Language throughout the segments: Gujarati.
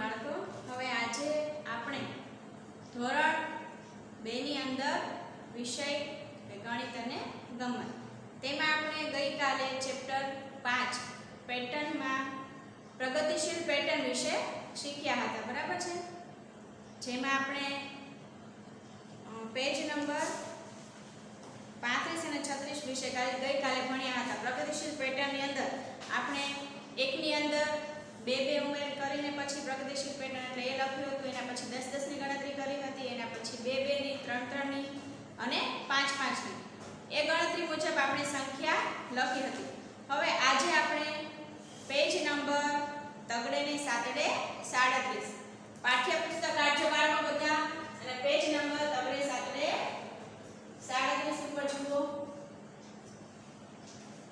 બાળકો, હવે આજે આપણે ધોરણ 2 ની અંદર વિષય ગણિત અને ગમત તેમાં આપણે ગઈકાલે ચેપ્ટર 5 પેટર્નમાં પ્રગતિશીલ પેટર્ન વિશે શીખ્યા હતા, બરાબર છે? જેમાં આપણે પેજ નંબર 35 અને 36 વિશે ગઈકાલે ભણ્યા હતા. પ્રગતિશીલ પેટર્નની અંદર આપણે એકની અંદર 2 ઉમેર કરીને પછી પ્રગતિશીલ પેટર્ન એટલે એ લખ્યું હતું, એના પછી 10 ની ગણતરી કરી હતી, એના પછી 2 ની 3 ની અને 5 ની એ ગણતરી મુજબ આપણે સંખ્યા લખી હતી. હવે આજે આપણે પેજ નંબર તગડે 37 પાઠ્યપુસ્તક કાઢજો બાળકો બધા અને પેજ નંબર તગડે 37 ઉપર જુઓ.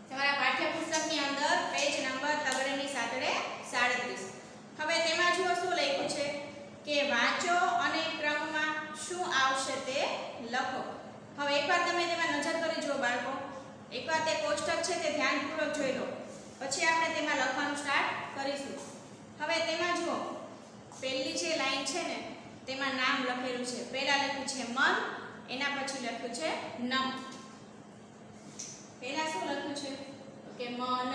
તમારા પાઠ્યપુસ્તકની અંદર પેજ નંબર તગડે 37. હવે તેમાં જુઓ શું લખ્યું છે કે વાંચો અને ક્રમમાં શું આવશે તે લખો. હવે એકવાર તમે તેમાં નજર કરી જુઓ બાળકો, એકવાર તે કોષ્ટક છે તે ધ્યાનપૂર્વક જોઈ લો, પછી આપણે તેમાં લખવાનું સ્ટાર્ટ કરીશું. હવે તેમાં જુઓ પહેલી જે લાઈન છે ને તેમાં નામ લખેલું છે. પહેલા લખ્યું છે મન, એના પછી લખ્યું છે નમ. પહેલા શું લખ્યું છે કે મન,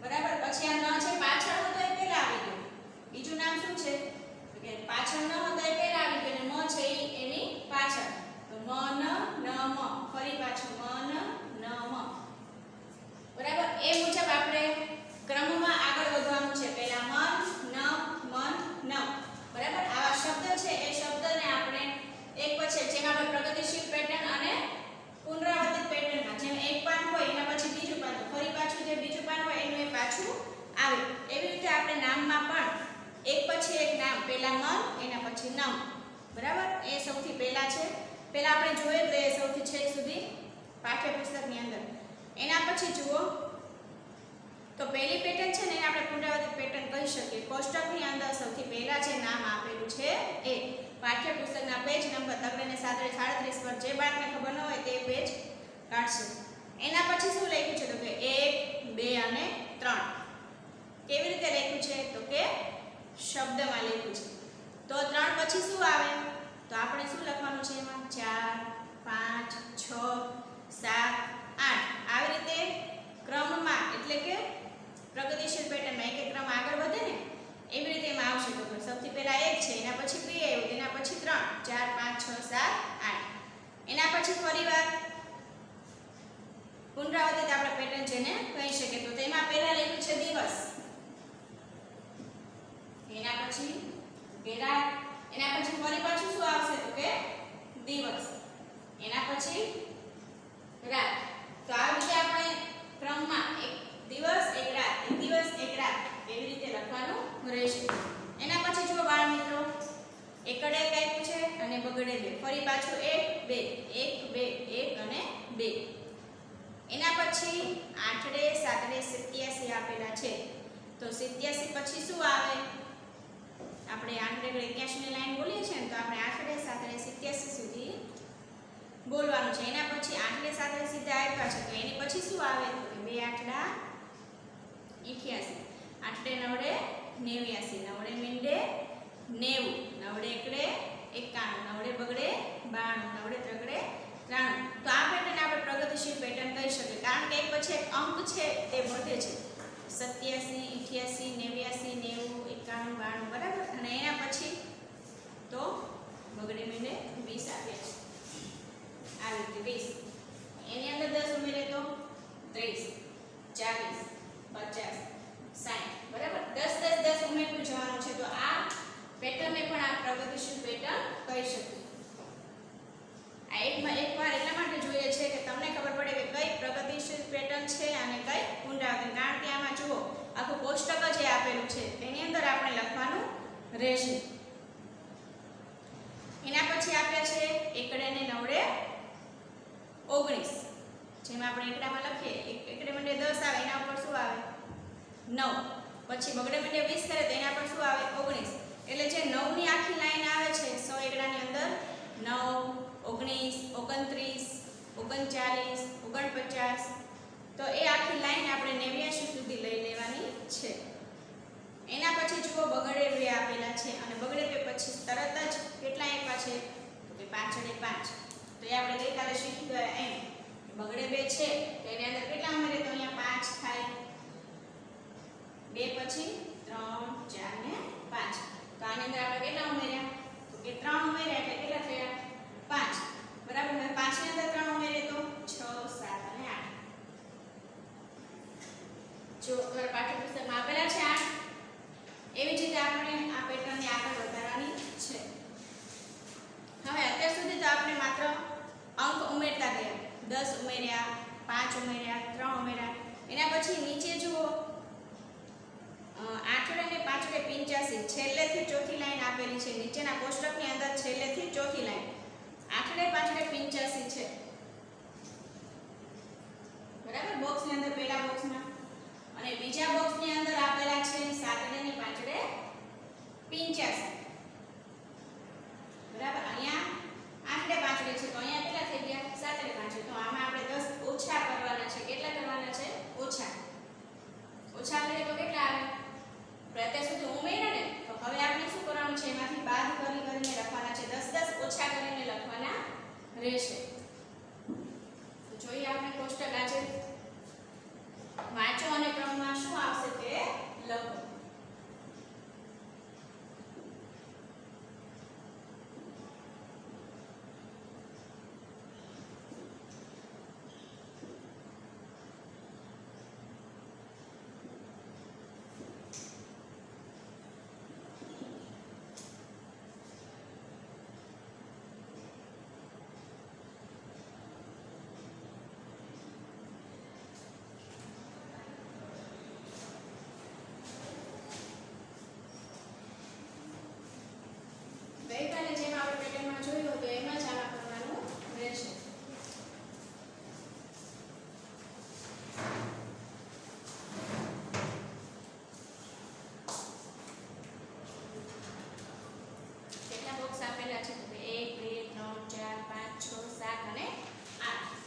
બરાબર. પછી આ ન છે પાછળ હતો એ પહેલા આવી ગયું. બીજું નામ શું છે કે પાછળ ન હતો એ પહેલા આવી ગયું અને મ છે એની પાછળ. તો મન નમ, ફરી પાછું મન નમ, બરાબર. એ મુજબ આપણે ક્રમમાં આગળ વધવાનું છે. પહેલા મન નમ, બરાબર. આવા શબ્દ છે એ શબ્દને આપણે એક પછી જેમ આપણે પ્રગતિશીલ પેટર્ન અને પુનરાવર્તિત પેટર્નમાં જેમ એક પાન હોય એના પછી બીજું પાન, ફરી પાછું જે બીજું પાન હોય એનું એ પાછું આવે, એવી રીતે આપણે નામમાં પણ એક પછી એક નામ, પહેલા મન એના પછી નમ, બરાબર. એ સૌથી પહેલા છે. પહેલા આપણે જોઈએ તો એ સૌથી છેક સુધી પાઠ્યપુસ્તકની અંદર. એના પછી જુઓ તો પહેલી પેટર્ન છે ને એને આપણે પુનરાવર્તિત પેટર્ન કહી શકીએ. કોષ્ટકની અંદર સૌથી પહેલા જે નામ આપેલું છે એ પાઠ્યપુસ્તકના પેજ નંબર તગડે 37 પર જે બાળકને ખબર ન હોય તે પેજ કાઢશે. એના પછી શું લખ્યું છે તો કે 1, 2 અને 3. કેવી રીતે લખ્યું છે તો કે શબ્દમાં લખ્યું છે. તો 3 પછી શું આવે તો આપણે શું લખવાનું છે એમાં 4, 5, 6, 7, 8 આવી રીતે ક્રમમાં, એટલે કે પ્રગતિશીલ પેટર્નમાં એક ક્રમ આગળ વધે ને એવી રીતે એમાં આવશે. તો સૌથી પહેલા 1 છે, એના પછી 2 આવ્યું, એના પછી 3, 4, 5, 6, 7, 8. એના પછી ફરીવાર પુનરાવર્તિત આપણે પેટર્ન જેને કહી શકીએ. તો તેમાં પહેલા લખ્યું છે દિવસ, એના પછી રાત, એના પછી ફરી પાછું શું આવશે તો કે દિવસ, એના પછી રાત. તો આવી રીતે આપણે ક્રમમાં એક દિવસ એક રાત, એક દિવસ એક રાત એવી રીતે લખવાનું રહેશે. એના પછી જુઓ બાળ મિત્રો, એકડે એક આપ્યું છે અને બગડે 2, ફરી પાછું 1, 2, 1, 2, 1 અને 2. એના પછી 8, 7, 87 આપેલા છે. તો 87 પછી શું આવે, આપણે 8, 81 ની લાઈન બોલીએ છીએ ને તો આપણે 8, 7, 87 સુધી બોલવાનું છે. એના પછી 8, 7 સીધા આપ્યા છે તો એની પછી શું આવે તો કે 2, 8, 88, 8, 9, 89, 9 મીંડે 90, 9 એકડે 91, 9 બગડે 92, 9 ત્રગડે 93. તો આ પેટર્ન આપણે પ્રગતિશીલ પેટર્ન કહી શકીએ, કારણ કે એક પછી એક અંક છે તે વધે છે. 87, 88, 89, 90, 91, 92, બરાબર. અને એના પછી તો બગડે મીંડે 20 આવે છે. આવી રીતે 20, એની અંદર 10 ઉમેરે તો 30, 40, 50, 60, બરાબર. 10 10 10 ઉમેરતું જવાનું છે. તો આ પેટર્નને પણ આ પ્રગતિશીલ પેટર્ન કહી શકીએ. આ એકવાર એટલા માટે જોઈએ છે કે તમને ખબર પડે કે કઈ પ્રગતિશીલ પેટર્ન છે અને કઈ પુનરાવર્તન. કારણ કે આમાં જુઓ આખું કોષ્ટક જ આપેલું છે, તેની અંદર આપણે લખવાનું રહેશે. એના પછી આપ્યા છે એકડે ને 9, 19. જેમાં આપણે એકડામાં લખીએ એકડે મંડે 10 આવે, એના ઉપર શું આવે 9, પછી બગડે મંડે 20 કરે તો એના પર શું આવે 19. એટલે જે 9 ની આખી લાઈન આવે છે 100 એકડાની અંદર 9, 19, 29, 39, 49, તો એ આખી લાઈન આપણે 89 સુધી લઈ લેવાની છે. એના પછી જુઓ બગડે 2 પાછળ એ 5. તો એ આપણે ગઈકાલે શીખી ગયા એમ બગડે 2 છે તો એની અંદર કેટલા ઉમેરે તો અહીંયા 5 થાય. 2 પછી 3 4 ને 5. તો આની અંદર આપણે કેટલા ઉમેર્યા તો કે 3 ઉમેર્યા એટલે કેટલા થયા 5. બરાબર. હવે 5 ની અંદર 3 ઉમેરે તો 6 7 અને 8. જો તમારા પાઠ્યપુસ્તકમાં આપેલા છે 8. એવી જ રીતે આપણે આ પેટર્નને આગળ વધારવાની છે. હવે અત્યાર સુધી તો આપણે માત્ર અંક ઉમેરતા ગયા. 10 ઉમેર્યા, 5 ઉમેર્યા, 3 ઉમેર્યા. એના પછી નીચે જુઓ 8 અને 5 85 છેલ્લેથી ચોથી લાઈન આપેલી છે. નીચેના કોષ્ટકની અંદર છેલ્લેથી ચોથી લાઈન 8 અને 5 85 છે. બરાબર. બોક્સની અંદર પહેલા બોક્સમાં અને બીજા બોક્સની અંદર આપેલા છે 7 અને 5 85. બરાબર. અહીંયા 8 5 છે તો અહીંયા કેટલા થઈ ગયા 7 5. તો આમાં આપણે 10 ઓછા કરવાના છે. કેટલા કરવાના છે ઓછા. ઓછા કરીએ તો કેટલા આવે અત્યાર સુધી ઉમેર્યા ને તો હવે આપણે શું કરવાનું છે એમાંથી બાદ કરીને લખવાના છે. 10 10 ઓછા કરીને લખવાના રહેશે. તો જોઈએ આપણે કોષ્ટક આજે વાંચો અને ક્રમમાં શું આવશે તે લખો. ગઈકાલે જેમ આપણે પેટર્નમાં જોયું હતું એમ જ આમાં કરવાનું રહેશે. કેટલા બોક્સ આપેલા છે તો 1 2 3 4 5 6 7 અને 8.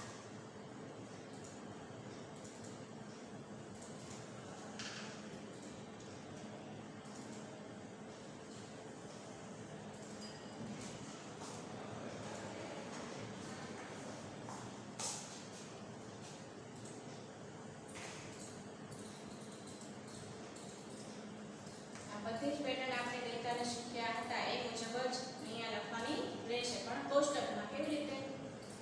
બધી જ પેટર્ન આપણે ગઈકાલે શીખ્યા હતા એ મુજબ જ અહીંયા લખવાની રહેશે. પણ કોષ્ટકમાં કેવી રીતે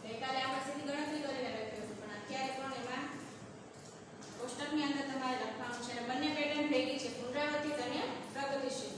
ગઈકાલે આપણે સીધી ગણતરી કરીને લખ્યું હતું પણ અત્યારે પણ એમાં કોષ્ટકની અંદર તમારે લખવાનું છે. અને બંને પેટર્ન ભેગી છે પુનરાવર્તિત અને પ્રગતિશીલ.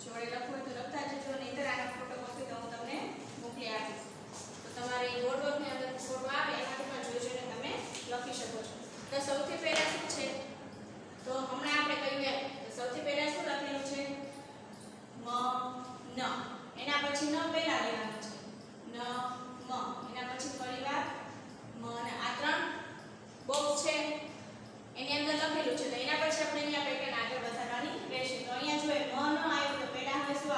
જોડે લખવું હોય તો લખતા જજો. નહીંતર આનો ફોટોકોપી તો હું તમને મોકલી આપીશ. તો તમારે બોર્ડની અંદર ફોટો આવે એમાંથી પણ જોઈ જોઈને તમે લખી શકો છો. તો સૌથી પહેલા શું છે તો હમણાં આપણે કહ્યું એમ તો સૌથી પહેલા શું લખેલું છે મ ન. એના પછી ન પહેલા લેવાનું છે ન મ. એના પછી ફરીવાર મ ન. આ 3 બોક્સ છે એની અંદર લખેલું છે. તો એના પછી આપણે અહીંયા પેટર્ન આગળ વધારવાની રહેશે. તો અહીંયા જો મ ન આવ્યું તો પહેલા હવે શું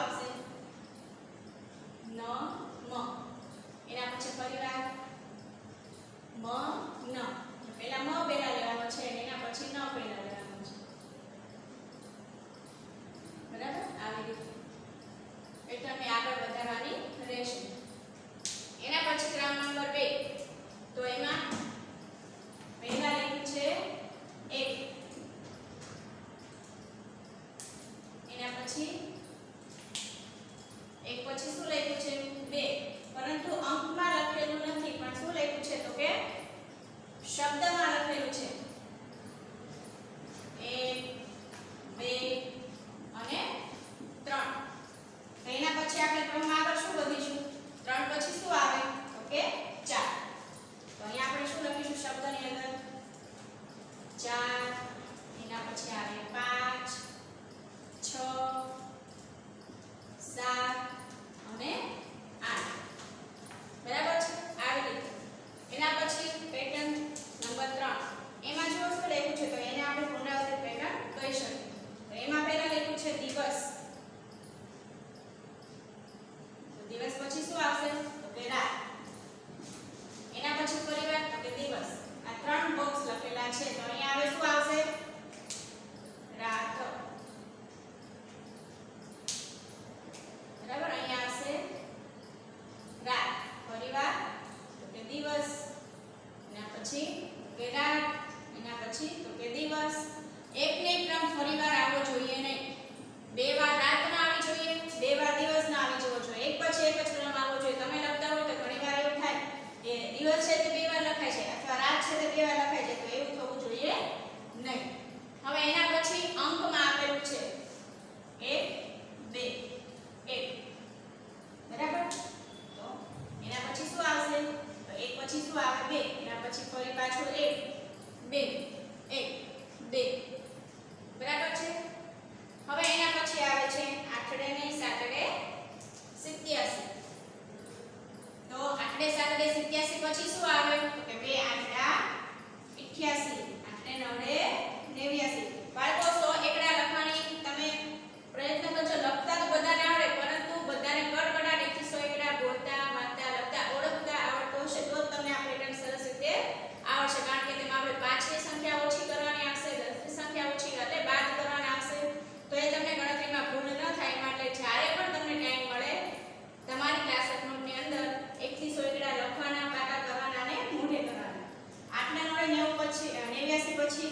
8 7 87 પછી શું આવે તો કે 2 8 88 8 9 89 બાળકો 100 એકડા લખવાની તમે પ્રયત્ન કરજો લખતા તો બધાને આવડે પરંતુ બધાને કડકડાટીથી 100 એકડા બોલતા વાંચતા લખતા ઓળખતા આવડતો હશે તો જ તમને આ પેટર્ન સરસ રીતે આવડશે કારણ કે તેમાં આપણે 5 ની સંખ્યા ઓછી કરવાની આવશે 10 ની સંખ્યા ઓછી એટલે બાદ કરવાના આવશે તો એ તમને ગણતરીમાં ભૂલ ન થાય માટે જ્યારે પણ તમને ટાઈમ મળે તમારી ક્લાસ નોટની અંદર 1 થી 100 એકડા લખવાના પાકા કરવાના અને મોઢે કરવાના 8 ના 90 પછી 89 પછી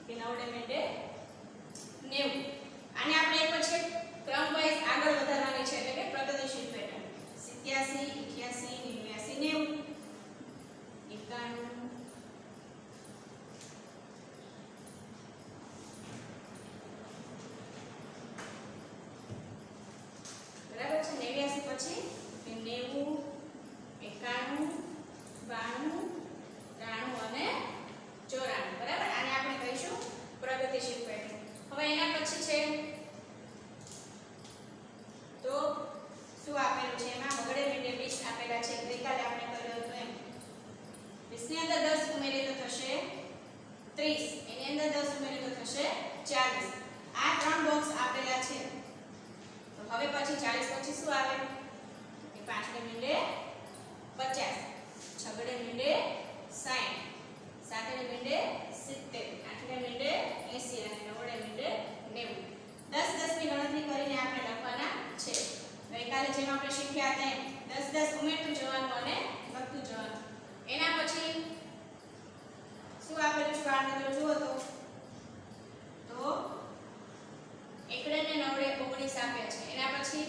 કે 9 મિનિટે 90 આને આપણે એક પછી ક્રમ વાઇઝ આગળ વધારવાની છે એટલે કે પ્રગતિશીલ પેટર્ન 87 88 89 90 91 બરાબર છે 89 પછી 90 91 92 93 અને 94 બરાબર આને આપણે કહીશું પ્રગતિશીલ પેટર્ન હવે એના પછી છે તો શું આપેલું છે એમાં વગડે મીંડે 20 આપેલા છે ગઈકાલે આપણે કર્યો હતો એમ 20 ની અંદર 10 ઉમેરીએ તો થશે 30 એની અંદર 10 ઉમેરીએ તો થશે 40 આ ત્રણ બોક્સ આપેલા છે તો હવે પછી 40 પછી શું આવે કે 5 ને મીંડે 50 6 ને મીંડે 60 7 ને મીંડે 70 8 ને મીંડે 80 અને 9 ને મીંડે 90 10 10 ની ગણતરી કરીને આપણે લખવાના છે ગઈકાલે જેમ આપણે શીખ્યા તેમ 10 10 ઉમેરતું જવાનું અને લખતું જવાનું એના પછી શું આપેલું છે બાળ મિત્રો જુઓ તો એકડે ને નવડે 19 આપ્યા છે એના પછી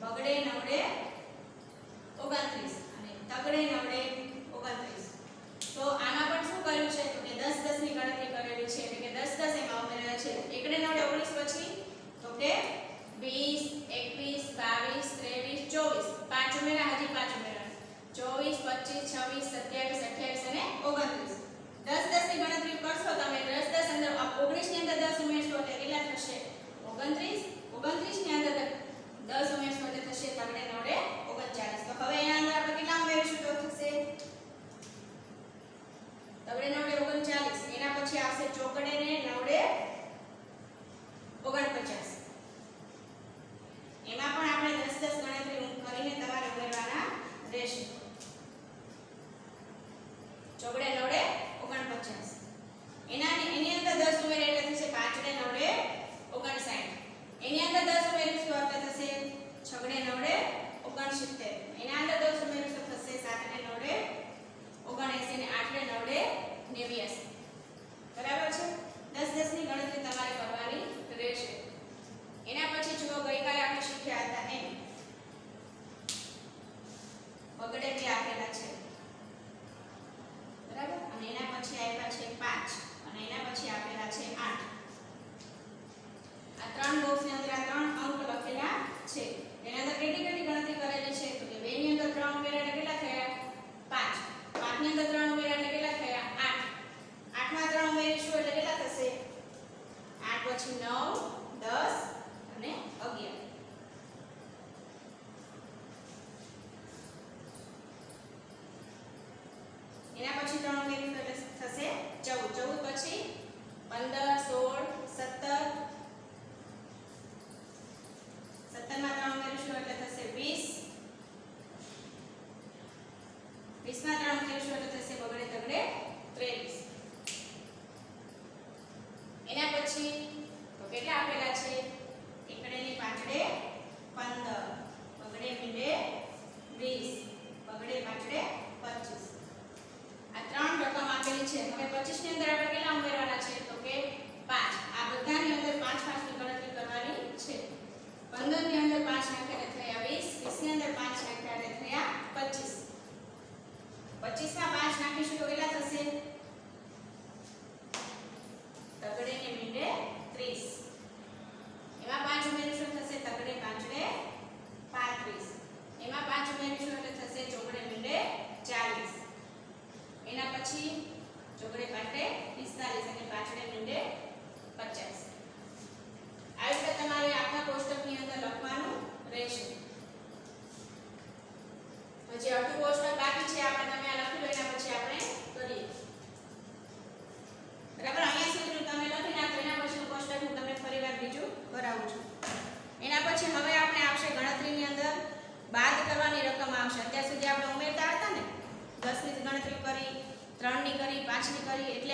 બગડે નવડે 29 અને તગડે નવડે 29 તો આમાં પણ શું કર્યું છે તો કે 10 10 ની ગણતરી કરેલી છે એટલે કે 10 10 એમાં ઉમેરેલા છે એકડે નવડે 19 પછી તો કે 20 21 22 23 24 પાંચ ઉમેરા હજી પાંચ ઉમેરા 24 25 26 27 28 અને 29 10 10 ની ગણતરી કરશો તમે 10 10 અંદર 19 ની અંદર 10 ઉમેરશો એટલે કેટલા થશે 29 29 ની અંદર 10 ઉમેરશો એટલે થશે તગડે નવડે 39 તો હવે એના અંદર આપણે કેટલા ઉમેરીશું તો થશે તગડે નવડે 39 એના પછી આવશે ચોકડે ને નવડે 49 એમાં પણ આપણે 10 10 ગણતરી કરીને તમારે ઉમેરવાના રહેશે ચોકડે નવડે 49 એની અંદર 10 ઉમેરે એટલે થશે 5 ને નવડે 59 એની અંદર 10 ઉમેરીશું એટલે થશે 6 ને નવડે 69 એના અંદર 10 ઉમેરીશું થશે 7 ને નવડે 79 ને 8 ને નવડે 89 બરાબર છે 10 10 ની ગણતરી તમારે કરવાની રહેશે એના પછી જુઓ ગઈકાલે આપણે શીખ્યા હતા એમ બગડે બે આપેલા છે બરાબર અને એના પછી આપ્યા છે 5 અને એના પછી આપેલા છે 8 આ ત્રણ બોક્સ ની અંદર આ ત્રણ અંક લખેલા છે એના અંદર કેટલી કેટલી ગણતરી કરેલી છે તો કે 2 ની અંદર 3 ઉમેર્યા એટલે કેટલા થયા 5 5 ની અંદર 3 ઉમેર્યા એટલે કેટલા થયા 8 8 માં 3 ઉમેરીશું એટલે કેટલા થશે 8 પછી 9 10 અને 11 એના પછી 3 ઉમેરીશું એટલે થશે 14 14 પછી 15 16 17 17 માં 3 ઉમેરીશું એટલે થશે 20 20 માં 3 ઉમેરીશું એટલે થશે બગડે તગડે 23 એના પછી તો કેટલા આપેલા છે એકડે ની પાંચડે 15 બગડે મીંડે 20 બગડે પાંચડે 25 આ ત્રણ રકમ આપેલી છે હવે 25 ની અંદર આપણે કેટલા ઉમેરવાના છે તો કે 5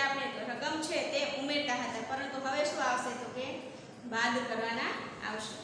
આપણે રકમ છે તે ઉમેરતા હતા, પરંતુ હવે શું આવશે તો કે બાદ કરવાના આવશે.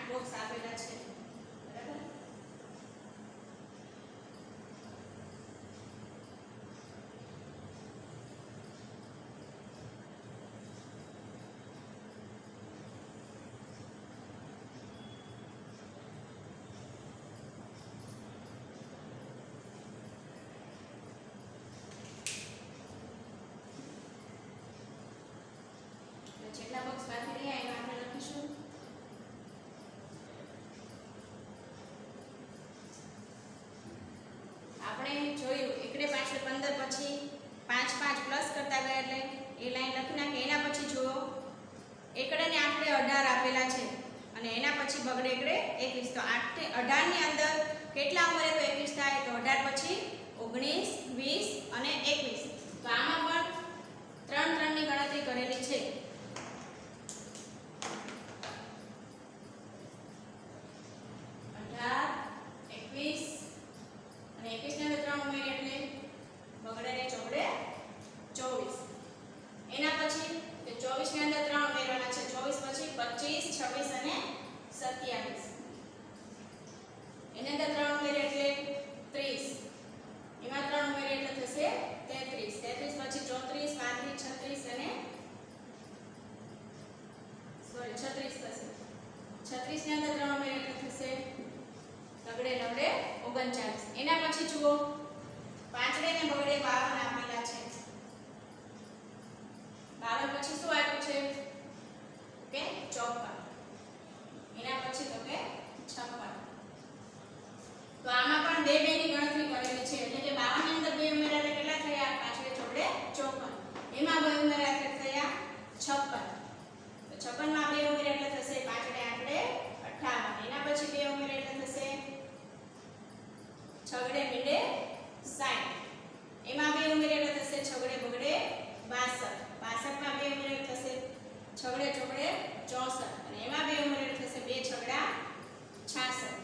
બોક્સ આપેલા છે, બરાબર. જેટલા બોક્સ બાકી રહ્યા એમાં આપણે લખીશું જોયું એકડે પાછળ 15 પછી 5 5 પ્લસ કરતા ગયા એટલે એ લાઈન લખી નાખી. એના પછી જુઓ એકડે ને આઠડે 18 આપેલા છે અને એના પછી બગડે એકડે 21. તો 18 ની અંદર કેટલા ઉમેરે તો 21 થાય, તો 18 પછી 19 20 અને 21. તો આમાં પણ 3 3 ની ગણતરી કરેલી છે. એના પછી જુઓ પાંચડે ને બગડે 52 આપેલા છે. 52 પછી શું આપ્યું છે કે 54. એના પછી તો કે 56. તો આમાં પણ બે બે ની ગણતરી કરેલી છે, એટલે કે 52 ની અંદર બે ઉમેર્યા એટલે કેટલા થયા? પાંચડે ચોપડે 54. એમાં બે ઉમેર્યા એટલે થયા 56. તો 56 માં બે ઉમેર્યા એટલે થશે પાંચડે આઠડે 58. એના પછી બે ઉમેર્યા એટલે થશે છગડે મીંડે 60. એમાં બે ઉમેર્યા એટલે થશે છગડે બગડે 62. 62 માં બે ઉમેર્યા થશે છગડે ચોગડે 64. અને એમાં બે ઉમેર્યા થશે બે છગડા 66.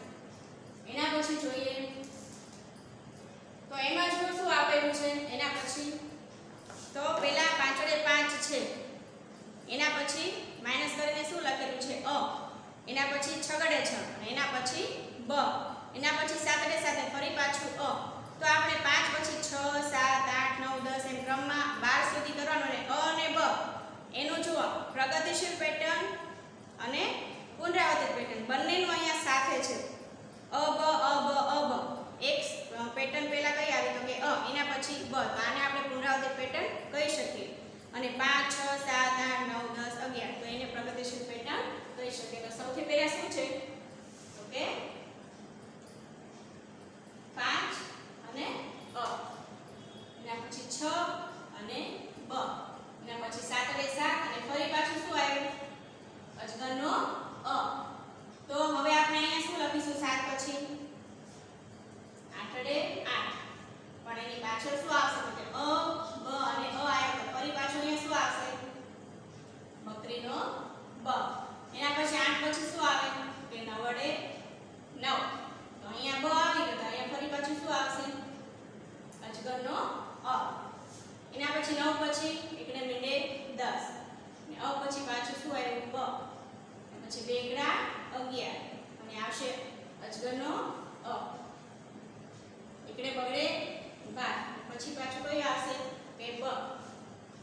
એના પછી જોઈએ તો એમાં જો શું આપેલું છે એના પછી તો પેલા પાંચડે 5 છે, એના પછી માઈનસ કરીને શું લખેલું છે અ, એના પછી છગડે 6 અને એના પછી બ, એના પછી સાતડે સાથે ફરી પાછું અ. તો આપણે 5 પછી 6 7 8 9 10 એમ ક્રમમાં 12 સુધી કરવાનું અને અ અને બ એનું જુઓ પ્રગતિશીલ પેટર્ન અને પુનરાવર્તિત પેટર્ન બંનેનું અહીંયા સાથે છે. અ બ અ બ અ બ એક પેટર્ન પહેલા કઈ આવી તો કે અ, એના પછી બ, તો આને આપણે પુનરાવર્તિત પેટર્ન કહી શકીએ. અને 5 6 7 8 9 10 11 તો એને પ્રગતિશીલ પેટર્ન કહી શકીએ. તો સૌથી પહેલા શું છે તો કે 5 અને અ, એના પછી 6 અને બ, એના પછી 7 અને 7 અને ફરી પાછું શું આવ્યું અજગરનો અ. તો હવે આપણે અહીંયા શું લખીશું 7 પછી આઠડે 8, પણ એની પાછળ શું આવશે તો કે અ બ અને અ આવ્યો તો ફરી પાછું અહીંયા શું આવશે બકરીનો બ. એના પછી 8 વડે 9. તો અહીંયા બ આવી ગયો. અહીંયા ફરી પાછું શું આવશે? અજગરનો અ. એના પછી 9 પછી એકડે મીંડે 10. અને અ પછી પાછું શું આવ્યું? બ. પછી 2 એકડા 11. અને આવશે અજગરનો અ. એકડે બગડે 12. પછી પાછું કયું આવશે? કે બ.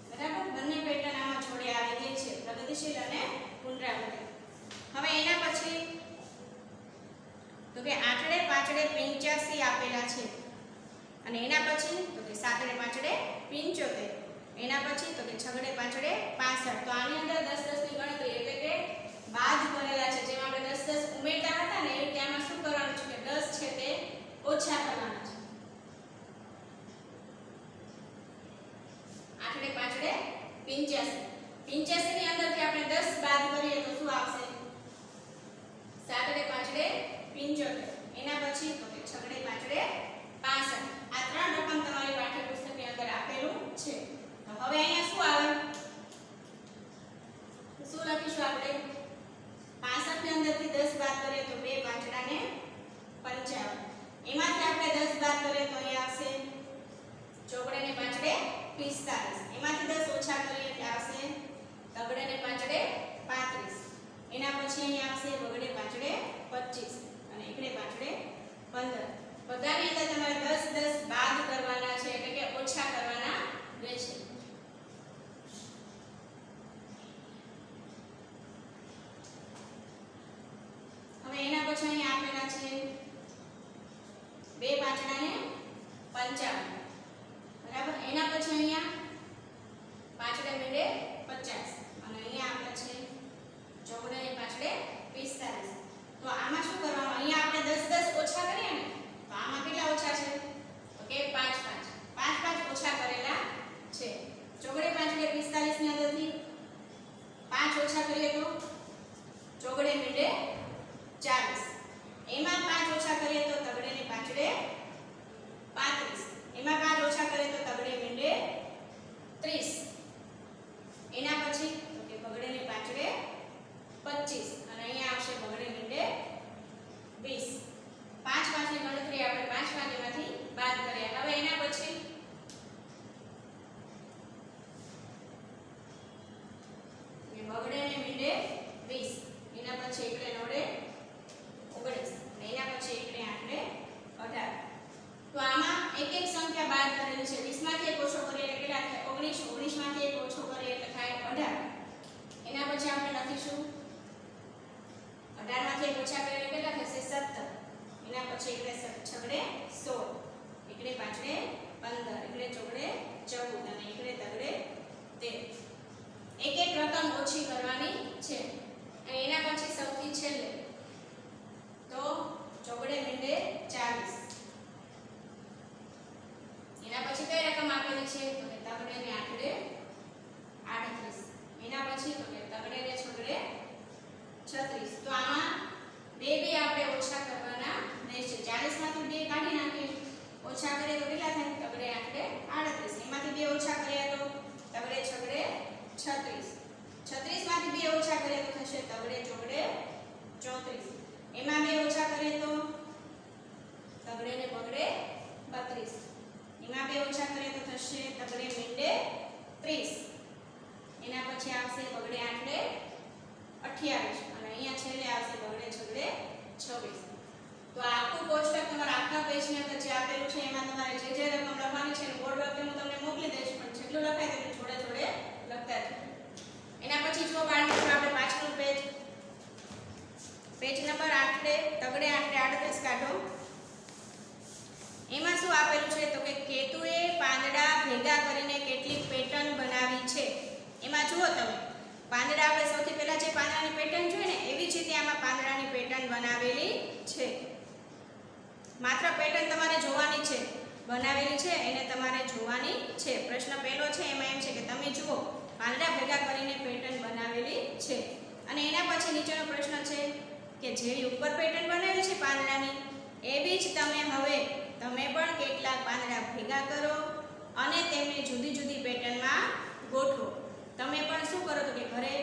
બરાબર? બંને પેટર્ન આમાં જોડે આવી ગઈ છે, પ્રગતિશીલ અને પુનરાવર્તિત. હવે એના પછી તો કે આઠડે પાંચડે 85 આપેલા છે. અને એના પછી તો કે સાતડે પાંચડે 75. એના પછી તો કે છગડે પાંચડે 65. તો આની અંદર 10 10 ની ગણતરી એટલે કે બાદ કરેલા છે. જેમ આપણે 10 10 ઉમેરતા હતા ને એ રીતે આમાં શું કરવાનું છે કે 10 છે તે ઓછા કરવાના છે. આઠડે પાંચડે 85. 85 ની અંદરથી આપણે 10 બાદ કરીએ તો શું આવશે? સાતડે પાંચડે 75. એના પછી તો કે છગડે પાંચડે 65. આ ત્રણ રકમ તમારી પાઠ્યપુસ્તકની અંદર આપેલું છે. તો હવે અહીંયા શું આવે? શું લખીશું આપણે? 65 ની અંદરથી 10 બાદ કરીએ તો 2 પાંચડા ને 55. એમાંથી આપણે 10 બાદ કરીએ તો અહીંયા આવશે ચોગડે ને પાંચડે 45. એમાંથી 10 ઓછા કરીએ એટલે આવશે તગડે ને પાંચડે 35. એના પછી અહીંયા આવશે બગડે પાંચડે 25 અને એકડે પાંચડે 15. બધાની અંદર તમારે 10 10 બાદ કરવાના છે એટલે કે ઓછા કરવાના રહેશે. હવે એના પછી અહીંયા આપેલા છે 2 પાંચડા ને 55. બરાબર? એના પછી અહીંયા પાંચડે મીંડે 50 અને અહીંયા આપેલા છે ચોગડે ને પાંચડે 45. તો આમાં શું કરવાનું? અહીંયા આપણે 10 10 ઓછા કરીએ ને તો આમાં કેટલા ઓછા છે? તો કે 5 5 5 5 ઓછા કરેલા છે. ચોગડે પાંચડે 45 ની અંદરથી 5 ઓછા કરીએ તો ચોગડે મીંડે 40. એમાં 5 ઓછા કરીએ તો તગડે ને પાંચડે 35. એમાં 5 ઓછા કરીએ તો તગડે મીંડે 30. એના પછી તો કે બગડે ને પાંચડે 25 અને અહીંયા આવશે બગડે મીંડે 20. 5 5 ની ગણતરી આપણે 5 વાગ્યામાંથી બાદ કરીએ. હવે એના પછી બગડે ને મીંડે 20. એના પછી એકડે નોડે 19 અને એના પછી એકડે આઠડે 18. તો આમાં એક એક સંખ્યા બાદ કરેલી છે. 20 માંથી એક ઓછો કરીએ એટલે કેટલા થાય? 19. 19 માંથી એક ઓછો કરીએ એટલે થાય 18. એના પછી આપણે લખીશું 18 માંથી એક ઓછા કરીએ એટલે કેટલા થશે? 17. એના પછી એકડે છગડે 16. એકડે પાંચડે 15. એકડે ચોગડે 14 અને એકડે તગડે 13. એક એક રકમ ઓછી કરવાની છે. અને એના પછી સૌથી છેલ્લે તો ચોગડે મીંડે 40. એના પછી કઈ રકમ આપેલી છે? તો કે તગડે ને આઠડે 38. એના પછી તો કે તગડે ને છગડે 36. તો આમાં બે આપણે ઓછા કરવાના રહેશે. 40 માંથી 2 કાઢી નાખીએ ઓછા કરીએ તો કેટલા થાય? તગડે આઠડે 38. એમાંથી 2 ઓછા કરીએ તો તગડે છગડે 36. 36 માંથી 2 ઓછા કરીએ તો થશે તગડે ચોગડે 34. એમાં 2 ઓછા કરીએ તો તગડે ને બગડે 32. એમાં 2 ઓછા કરીએ તો થશે તગડે મીંડે 30. એના પછી આવશે બગડે આઠડે 28 અને અહીંયા છેલ્લે આવશે બગડે છગડે 26. તો આ આખું કોષ્ટક તમારા આખા પેજની અંદર જે આપેલું છે એમાં તમારે જે રકમ લખવાની છે બોર્ડ વખતે હું તમને મોકલી દઈશ, પણ જેટલું લખાય તેટલું જોડે જોડે લખતા જજો. એના પછી જો બાળકો આપણે પાછળનું પેજ નંબર આઠડે તગડે આઠડે 38 કાઢો. એમાં શું આપેલું છે? તો કે કેતુએ પાંદડા ભેગા કરીને કેટલીક પેટર્ન બનાવી છે. એમાં જુઓ તમે પાંદડા આપણે સૌથી પહેલા જે પાંદડાની પેટર્ન જોઈ ને એવી જ રીતે આમાં પાંદડાની પેટર્ન બનાવેલી છે. માત્ર પેટર્ન તમારે જોવાની છે, બનાવેલી છે એને તમારે જોવાની છે. પ્રશ્ન પહેલો છે એમાં એમ છે કે તમે જુઓ પાંદડા ભેગા કરીને પેટર્ન બનાવેલી છે. અને એના પછી નીચેનો પ્રશ્ન છે કે જેવી ઉપર પેટર્ન બનાવેલી છે પાંદડાની એવી જ તમે પણ કેટલાક પાંદડા ભેગા કરો અને તેમને જુદી જુદી પેટર્નમાં ગોઠવો. તમે પણ શું કરો તો કે ઘરે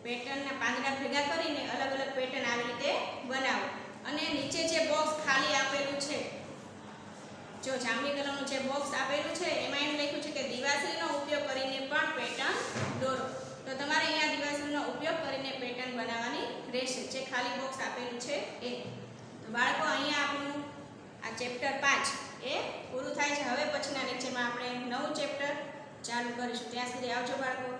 પેટર્નના પાંદડા ભેગા કરીને અલગ અલગ પેટર્ન આવી રીતે બનાવો. રહેશે જે ખાલી બોક્સ આપેલું છે એ. તો બાળકો અહીંયા આપણું આ ચેપ્ટર 5 એ પૂરું થાય છે. હવે પછીના લેક્ચરમાં આપણે નવું ચેપ્ટર ચાલુ કરીશું. ત્યાં સુધી આવજો બાળકો.